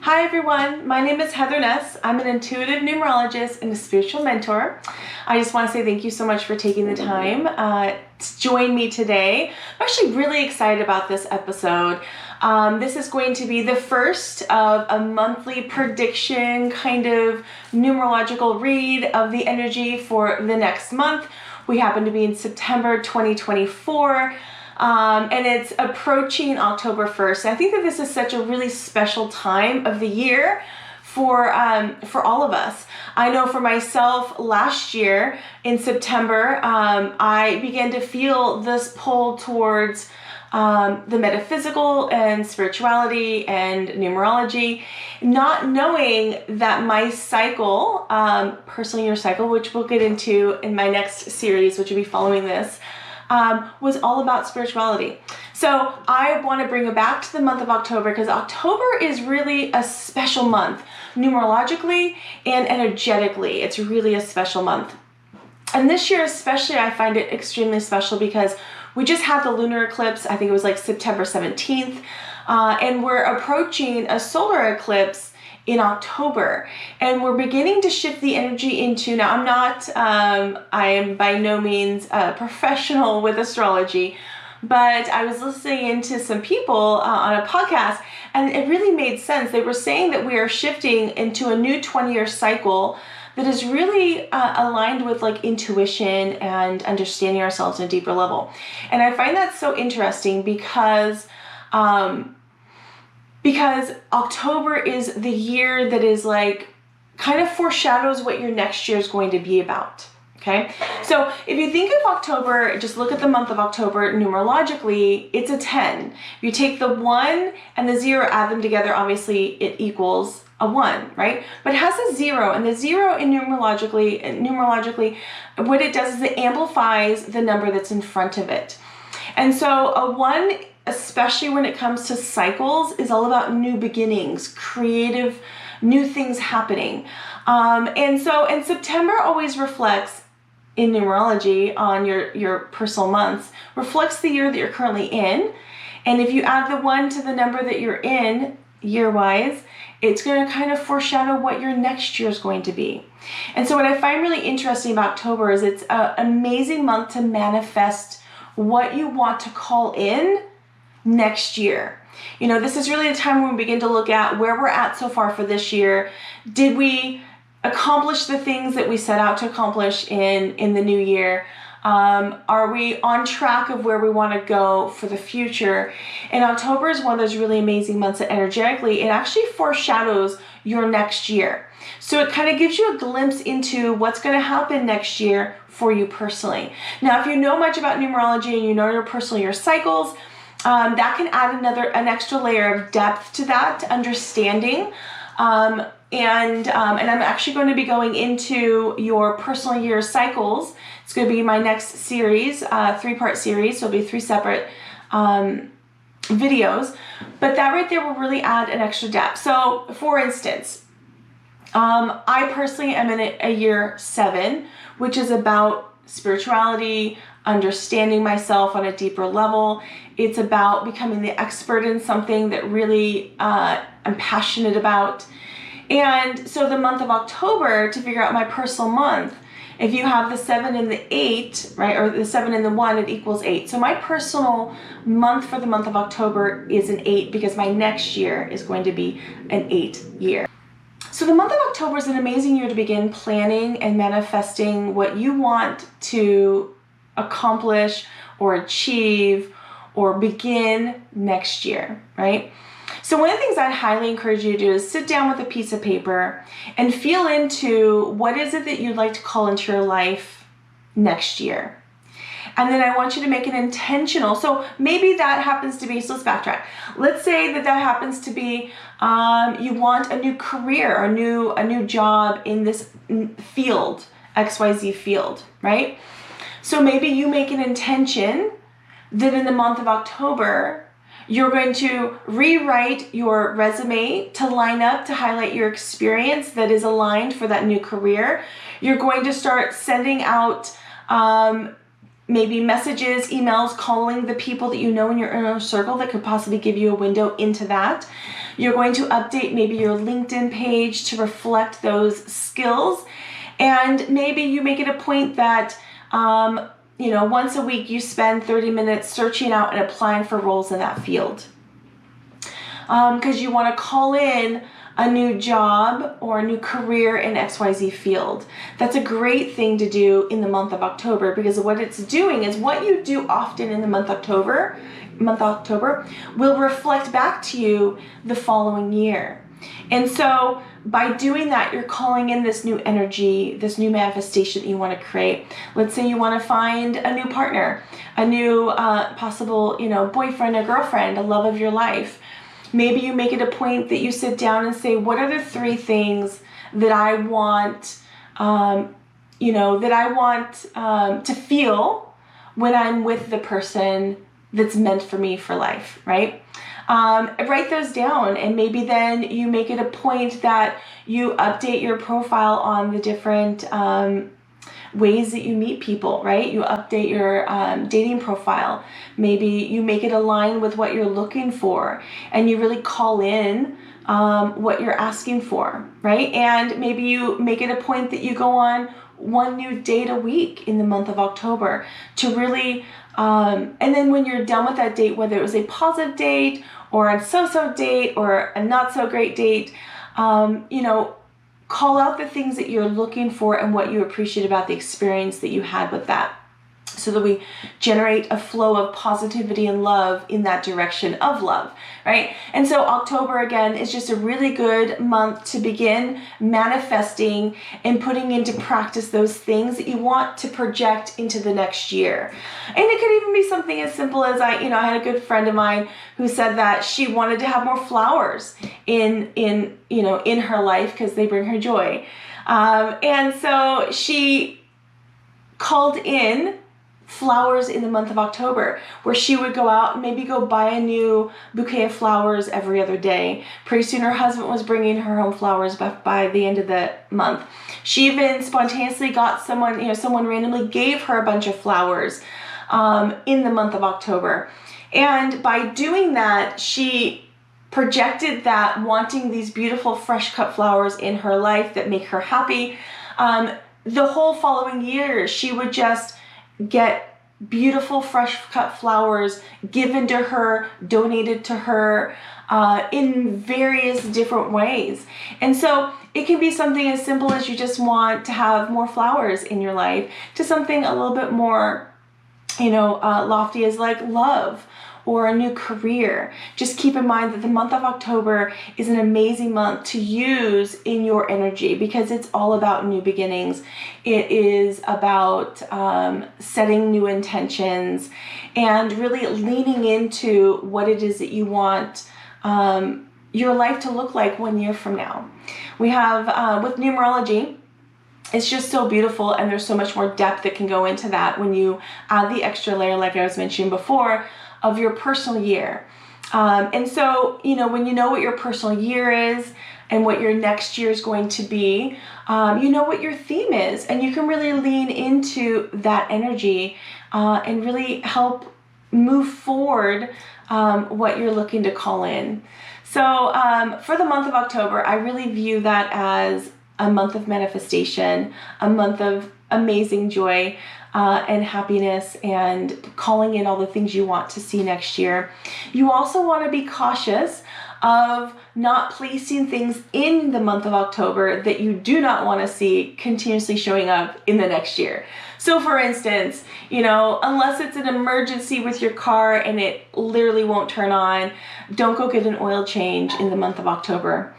Hi everyone, my name is Heather Ness. I'm an intuitive numerologist and a spiritual mentor. I just want to say thank you so much for taking the time to join me today. I'm actually really excited about this episode. This is going to be the first of a monthly prediction kind of numerological read of the energy for the next month. We happen to be in September 2024. And it's approaching October 1st. I think that this is such a really special time of the year for all of us. I know for myself, last year in September, I began to feel this pull towards the metaphysical and spirituality and numerology, not knowing that my cycle, personal year cycle, which we'll get into in my next series, which will be following this, was all about spirituality. So I want to bring it back to the month of October because October is really a special month, numerologically and energetically. It's really a special month. And this year especially, I find it extremely special because we just had the lunar eclipse. I think it was like September 17th. And we're approaching a solar eclipse in October, and we're beginning to shift the energy into, now I am by no means a professional with astrology, but I was listening into some people on a podcast, and it really made sense. They were saying that we are shifting into a new 20-year cycle that is really aligned with like intuition and understanding ourselves on a deeper level. And I find that so interesting because October is the year that is like kind of foreshadows what your next year is going to be about. Okay, so if you think of October, just look at the month of October numerologically, it's a 10. If you take the 1 and the 0, add them together, obviously it equals a 1, right? But it has a 0, and the 0 in numerologically, what it does is it amplifies the number that's in front of it. And so a 1, especially when it comes to cycles, is all about new beginnings, creative, new things happening. And September always reflects, in numerology, on your personal months, reflects the year that you're currently in. And if you add the 1 to the number that you're in, year-wise, it's going to kind of foreshadow what your next year is going to be. And so what I find really interesting about October is it's an amazing month to manifest what you want to call in next year. You know, this is really the time when we begin to look at where we're at so far for this year. Did we accomplish the things that we set out to accomplish in the new year? Are we on track of where we want to go for the future? And October is one of those really amazing months that energetically, it actually foreshadows your next year. So it kind of gives you a glimpse into what's going to happen next year for you personally. Now, if you know much about numerology and you know your personal year cycles, that can add an extra layer of depth to that understanding. And I'm actually going to be going into your personal year cycles. It's going to be my next series, 3-part series. So it'll be 3 separate videos. But that right there will really add an extra depth. So for instance, I personally am in a year 7, which is about spirituality, understanding myself on a deeper level. It's about becoming the expert in something that really I'm passionate about. And so the month of October, to figure out my personal month, if you have the 7 and the 8, right, or the 7 and the 1, it equals 8. So my personal month for the month of October is an 8 because my next year is going to be an 8 year. So the month of October is an amazing year to begin planning and manifesting what you want to accomplish or achieve or begin next year, right? So one of the things I'd highly encourage you to do is sit down with a piece of paper and feel into what is it that you'd like to call into your life next year. And then I want you to make it intentional. So maybe that happens to be, so let's backtrack. Let's say that happens to be you want a new career or a new job in this field, XYZ field, right? So maybe you make an intention that in the month of October, you're going to rewrite your resume to line up to highlight your experience that is aligned for that new career. You're going to start sending out maybe messages, emails, calling the people that you know in your inner circle that could possibly give you a window into that. You're going to update maybe your LinkedIn page to reflect those skills. And maybe you make it a point that, once a week you spend 30 minutes searching out and applying for roles in that field. Because you want to call in a new job or a new career in XYZ field. That's a great thing to do in the month of October, because what it's doing is what you do often in the month of October will reflect back to you the following year. And so by doing that, you're calling in this new energy, this new manifestation that you want to create. Let's say you want to find a new partner, a new possible, boyfriend or girlfriend, a love of your life. Maybe you make it a point that you sit down and say, what are the 3 things that I want, to feel when I'm with the person that's meant for me for life, right? Write those down, and maybe then you make it a point that you update your profile on the different ways that you meet people, right? You update your dating profile. Maybe you make it align with what you're looking for, and you really call in what you're asking for, right? And maybe you make it a point that you go on 1 new date a week in the month of October to really, and then when you're done with that date, whether it was a positive date or a so-so date or a not so great date, call out the things that you're looking for and what you appreciate about the experience that you had with that, so that we generate a flow of positivity and love in that direction of love, right? And so October, again, is just a really good month to begin manifesting and putting into practice those things that you want to project into the next year. And it could even be something as simple as I had a good friend of mine who said that she wanted to have more flowers in her life because they bring her joy. And so she called in flowers in the month of October, where she would go out and maybe go buy a new bouquet of flowers every other day. Pretty soon her husband was bringing her home flowers by the end of the month. She even spontaneously got someone randomly gave her a bunch of flowers in the month of October. And by doing that, she projected that wanting these beautiful fresh cut flowers in her life that make her happy. The whole following year, she would just get beautiful fresh cut flowers given to her, donated to her in various different ways. And so it can be something as simple as you just want to have more flowers in your life, to something a little bit more lofty as like love or a new career. Just keep in mind that the month of October is an amazing month to use in your energy, because it's all about new beginnings. It is about setting new intentions and really leaning into what it is that you want your life to look like 1 year from now. We have, with numerology, it's just so beautiful, and there's so much more depth that can go into that when you add the extra layer, like I was mentioning before, of your personal year. And so, when you know what your personal year is and what your next year is going to be, you know what your theme is, and you can really lean into that energy and really help move forward what you're looking to call in. So for the month of October, I really view that as a month of manifestation, a month of amazing joy and happiness, and calling in all the things you want to see next year. You also want to be cautious of not placing things in the month of October that you do not want to see continuously showing up in the next year. So for instance, unless it's an emergency with your car and it literally won't turn on, don't go get an oil change in the month of October.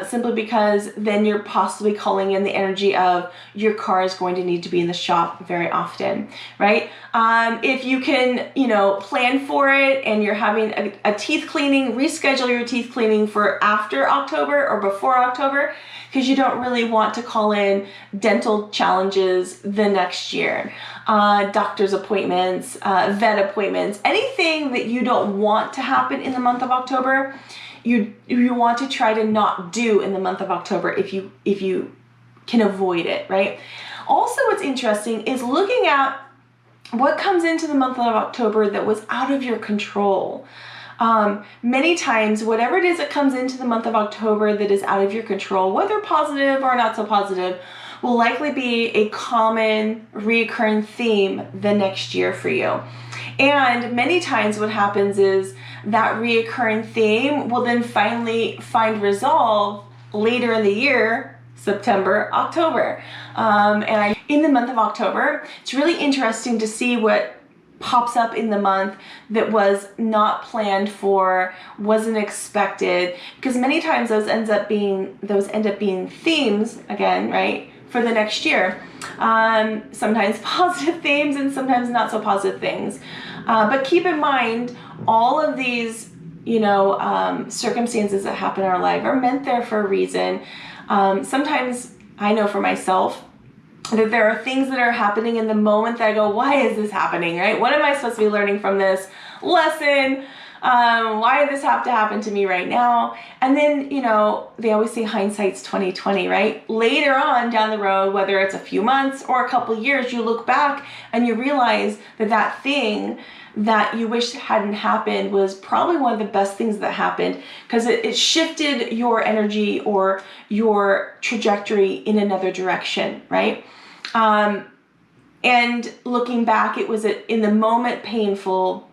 Simply because then you're possibly calling in the energy of your car is going to need to be in the shop very often, right? If you can, plan for it and you're having a teeth cleaning, reschedule your teeth cleaning for after October or before October, because you don't really want to call in dental challenges the next year. Doctor's appointments, vet appointments, anything that you don't want to happen in the month of October, you want to try to not do in the month of October if you can avoid it, right? Also, what's interesting is looking at what comes into the month of October that was out of your control? Many times, whatever it is that comes into the month of October that is out of your control, whether positive or not so positive, will likely be a common recurring theme the next year for you. And many times what happens is that reoccurring theme will then finally find resolve later in the year, September, October. In the month of October, it's really interesting to see what pops up in the month that was not planned for, wasn't expected, because many times those end up being themes again, right, for the next year. Sometimes positive themes and sometimes not so positive things. But keep in mind, all of these, circumstances that happen in our life are meant there for a reason. Sometimes I know for myself that there are things that are happening in the moment that I go, why is this happening, right? What am I supposed to be learning from this lesson? Why did this have to happen to me right now? And then, they always say hindsight's 20/20, right? Later on down the road, whether it's a few months or a couple years, you look back and you realize that thing that you wish hadn't happened was probably one of the best things that happened, because it shifted your energy or your trajectory in another direction, right? And looking back, it was in the moment painful,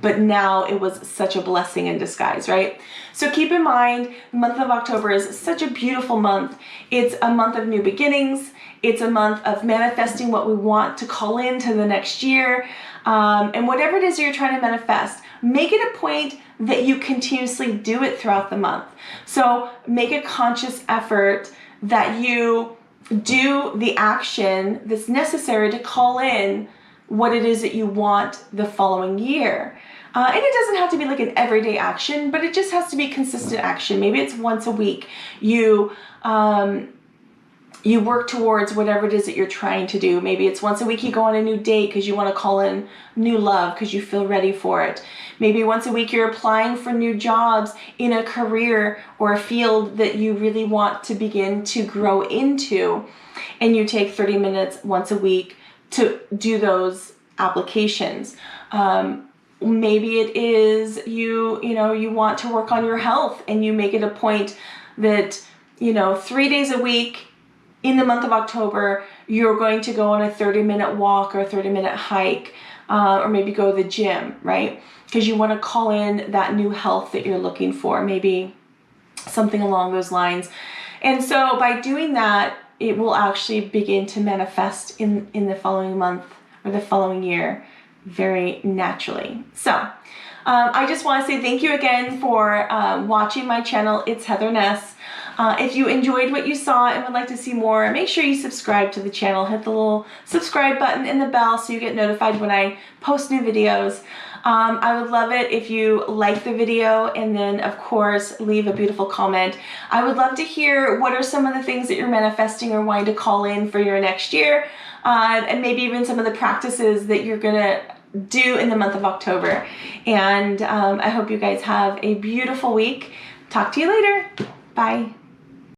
but now it was such a blessing in disguise, right? So keep in mind, the month of October is such a beautiful month. It's a month of new beginnings. It's a month of manifesting what we want to call into the next year. And whatever it is you're trying to manifest, make it a point that you continuously do it throughout the month. So make a conscious effort that you do the action that's necessary to call in what it is that you want the following year. And it doesn't have to be like an everyday action, but it just has to be consistent action. Maybe it's once a week. You work towards whatever it is that you're trying to do. Maybe it's once a week you go on a new date because you want to call in new love because you feel ready for it. Maybe once a week you're applying for new jobs in a career or a field that you really want to begin to grow into, and you take 30 minutes once a week to do those applications. Maybe it is you want to work on your health, and you make it a point that 3 days a week in the month of October, you're going to go on a 30-minute walk or a 30-minute hike, or maybe go to the gym, right? Because you want to call in that new health that you're looking for, maybe something along those lines. And so by doing that, it will actually begin to manifest in the following month or the following year very naturally. So I just want to say thank you again for watching my channel. It's Heather Ness. If you enjoyed what you saw and would like to see more, make sure you subscribe to the channel. Hit the little subscribe button and the bell so you get notified when I post new videos. I would love it if you like the video and then, of course, leave a beautiful comment. I would love to hear what are some of the things that you're manifesting or wanting to call in for your next year, and maybe even some of the practices that you're going to do in the month of October. And I hope you guys have a beautiful week. Talk to you later. Bye.